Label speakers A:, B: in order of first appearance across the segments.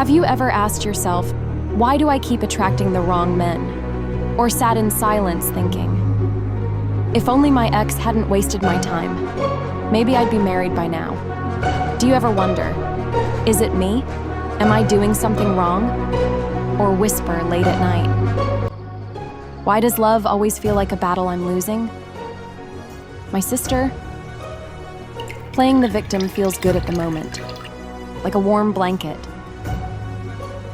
A: Have you ever asked yourself, why do I keep attracting the wrong men? Or sat in silence thinking, if only my ex hadn't wasted my time, maybe I'd be married by now. Do you ever wonder, is it me? Am I doing something wrong? Or whisper late at night, why does love always feel like a battle I'm losing? My sister, playing the victim feels good at the moment, like a warm blanket.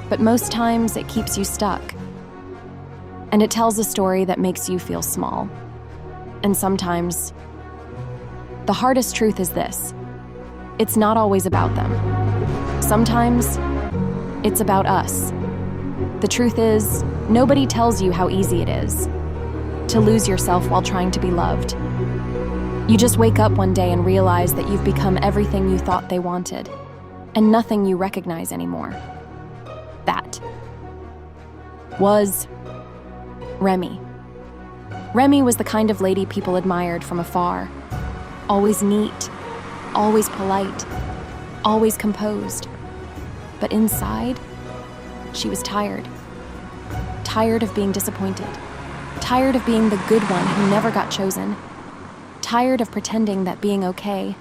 A: But most times it keeps you stuck. And it tells a story that makes you feel small. And sometimes, the hardest truth is this: it's not always about them. Sometimes, it's about us. The truth is, nobody tells you how easy it is to lose yourself while trying to be loved. You just wake up one day and realize that you've become everything you thought they wanted, and nothing you recognize anymore. That was Remi. Remi was the kind of lady people admired from afar. Always neat, always polite, always composed. But inside, she was tired. Tired of being disappointed. Tired of being the good one who never got chosen. Tired of pretending that being okay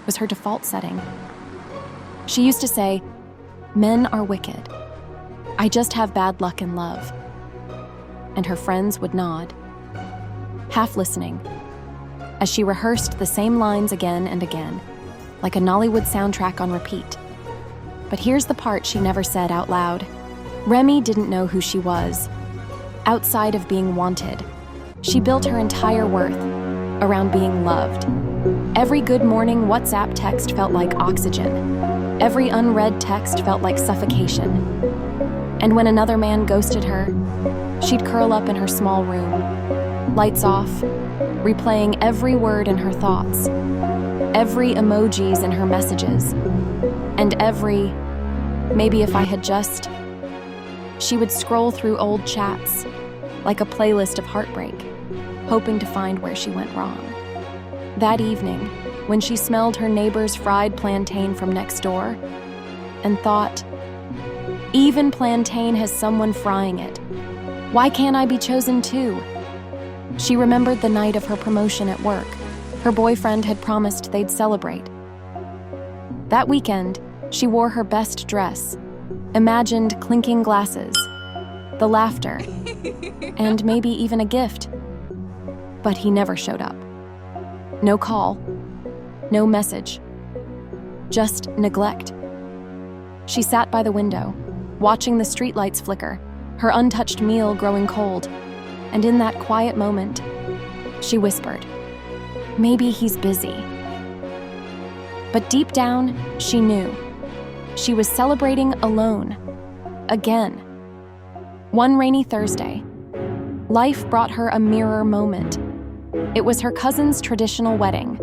A: was her default setting. She used to say, "Men are wicked. I just have bad luck in love." And her friends would nod, half listening, as she rehearsed the same lines again and again, like a Nollywood soundtrack on repeat. But here's the part she never said out loud. Remi didn't know who she was. Outside of being wanted, she built her entire worth around being loved. Every good morning WhatsApp text felt like oxygen. Every unread text felt like suffocation. And when another man ghosted her, she'd curl up in her small room, lights off, replaying every word in her thoughts, every emojis in her messages, and every, maybe if I had just. She would scroll through old chats, like a playlist of heartbreak, hoping to find where she went wrong. That evening, when she smelled her neighbor's fried plantain from next door, and thought, even plantain has someone frying it. Why can't I be chosen too? She remembered the night of her promotion at work. Her boyfriend had promised they'd celebrate. That weekend, she wore her best dress, imagined clinking glasses, the laughter, and maybe even a gift. But he never showed up. No call, no message, just neglect. She sat by the window, watching the streetlights flicker, her untouched meal growing cold, and in that quiet moment, she whispered, maybe he's busy. But deep down, she knew. She was celebrating alone, again. One rainy Thursday, life brought her a mirror moment. It was her cousin's traditional wedding.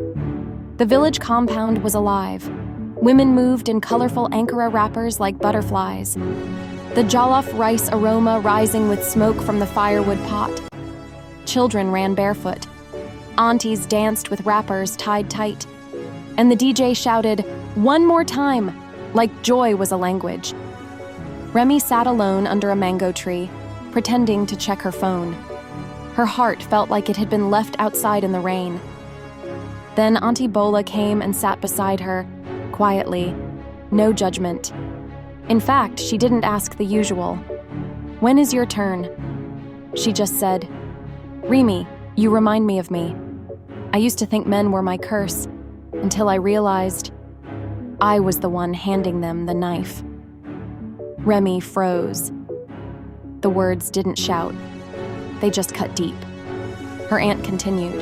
A: The village compound was alive. Women moved in colorful Ankara wrappers like butterflies, the jollof rice aroma rising with smoke from the firewood pot. Children ran barefoot. Aunties danced with wrappers tied tight. And the DJ shouted, "One more time," like joy was a language. Remi sat alone under a mango tree, pretending to check her phone. Her heart felt like it had been left outside in the rain. Then Auntie Bola came and sat beside her, quietly, no judgment. In fact, she didn't ask the usual, "When is your turn?" She just said, "Remi, you remind me of me. I used to think men were my curse, until I realized I was the one handing them the knife." Remi froze. The words didn't shout. They just cut deep. Her aunt continued,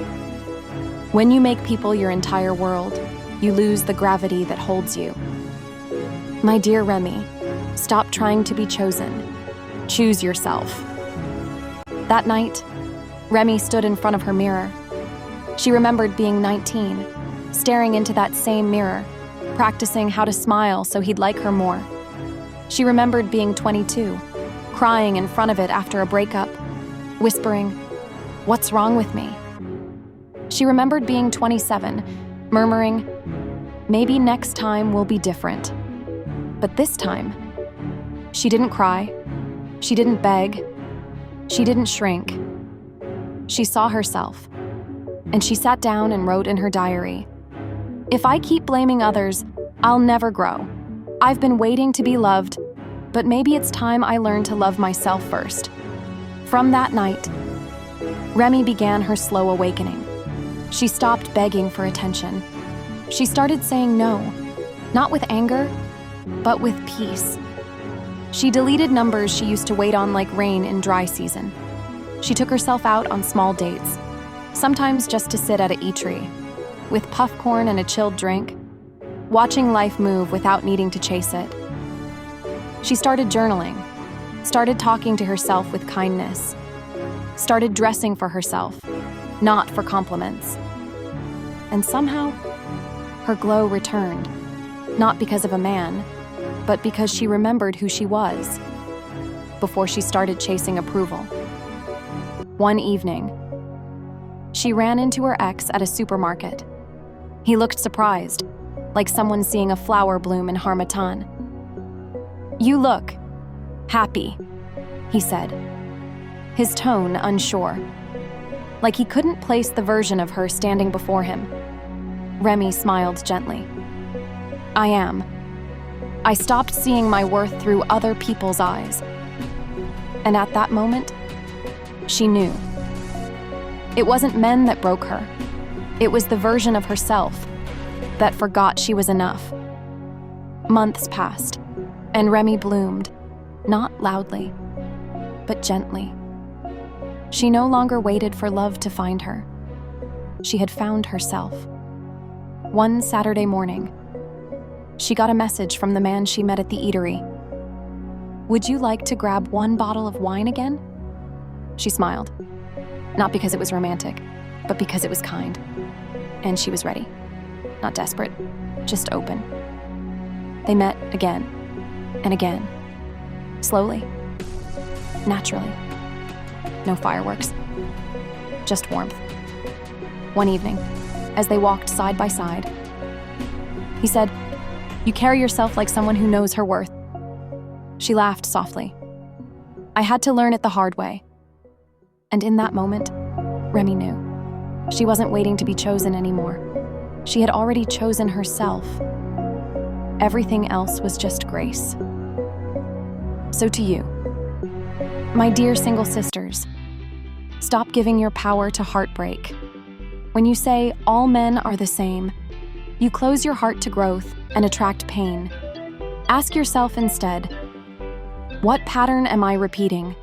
A: "When you make people your entire world, you lose the gravity that holds you. My dear Remi, stop trying to be chosen. Choose yourself." That night, Remi stood in front of her mirror. She remembered being 19, staring into that same mirror, practicing how to smile so he'd like her more. She remembered being 22, crying in front of it after a breakup, whispering, "What's wrong with me?" She remembered being 27, murmuring, "Maybe next time will be different." But this time, She didn't cry. She didn't beg. She didn't shrink. She saw herself, and she sat down and wrote in her diary, "If I keep blaming others, I'll never grow. I've been waiting to be loved, but maybe it's time I learn to love myself first." From that night, Remi began her slow awakening. She stopped begging for attention. She started saying no, not with anger, but with peace. She deleted numbers she used to wait on like rain in dry season. She took herself out on small dates, sometimes just to sit at an eatery, with puffcorn and a chilled drink, watching life move without needing to chase it. She started journaling, started talking to herself with kindness, started dressing for herself, not for compliments. And somehow, her glow returned, not because of a man, but because she remembered who she was before she started chasing approval. One evening, she ran into her ex at a supermarket. He looked surprised, like someone seeing a flower bloom in Harmattan. "You look happy," he said, his tone unsure, like he couldn't place the version of her standing before him. Remi smiled gently. "I am. I stopped seeing my worth through other people's eyes." And at that moment, she knew. It wasn't men that broke her. It was the version of herself that forgot she was enough. Months passed, and Remi bloomed, not loudly, but gently. She no longer waited for love to find her. She had found herself. One Saturday morning, she got a message from the man she met at the eatery. "Would you like to grab one bottle of wine again?" She smiled, not because it was romantic, but because it was kind. And she was ready. Not desperate, just open. They met again and again, slowly, naturally. No fireworks, just warmth. One evening, as they walked side by side, he said, "You carry yourself like someone who knows her worth." She laughed softly. "I had to learn it the hard way." And in that moment, Remi knew. She wasn't waiting to be chosen anymore. She had already chosen herself. Everything else was just grace. So to you, my dear single sisters, stop giving your power to heartbreak. When you say all men are the same, you close your heart to growth and attract pain. Ask yourself instead, what pattern am I repeating?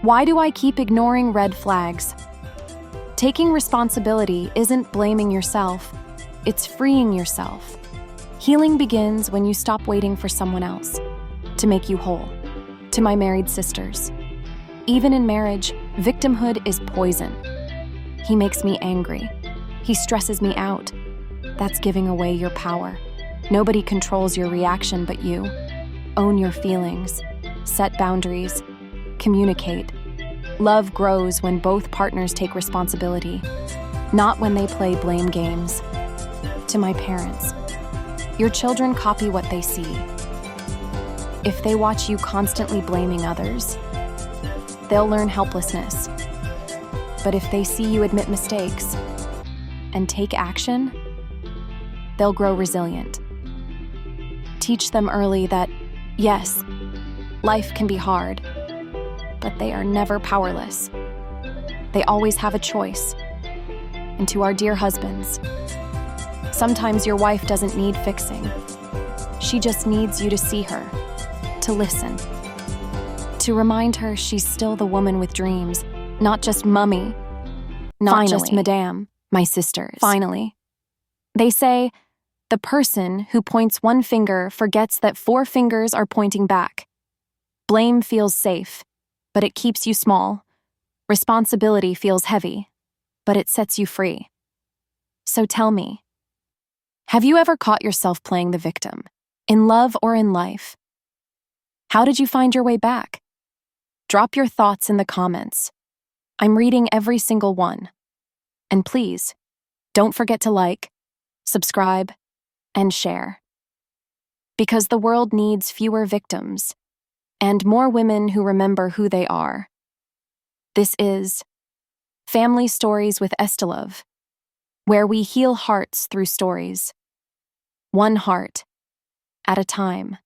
A: Why do I keep ignoring red flags? Taking responsibility isn't blaming yourself, it's freeing yourself. Healing begins when you stop waiting for someone else to make you whole. To my married sisters, even in marriage, victimhood is poison. He makes me angry. He stresses me out. That's giving away your power. Nobody controls your reaction but you. Own your feelings. Set boundaries. Communicate. Love grows when both partners take responsibility, not when they play blame games. To my parents, your children copy what they see. If they watch you constantly blaming others, they'll learn helplessness. But if they see you admit mistakes and take action, they'll grow resilient. Teach them early that, yes, life can be hard, but they are never powerless. They always have a choice. And to our dear husbands, sometimes your wife doesn't need fixing. She just needs you to see her, to listen, to remind her she's still the woman with dreams, not just mummy, not just madame, my sisters. Finally, they say, the person who points one finger forgets that 4 fingers are pointing back. Blame feels safe, but it keeps you small. Responsibility feels heavy, but it sets you free. So tell me, have you ever caught yourself playing the victim, in love or in life? How did you find your way back? Drop your thoughts in the comments. I'm reading every single one. And please, don't forget to like, subscribe, and share. Because the world needs fewer victims and more women who remember who they are. This is Family Stories with Estyluv, where we heal hearts through stories, one heart at a time.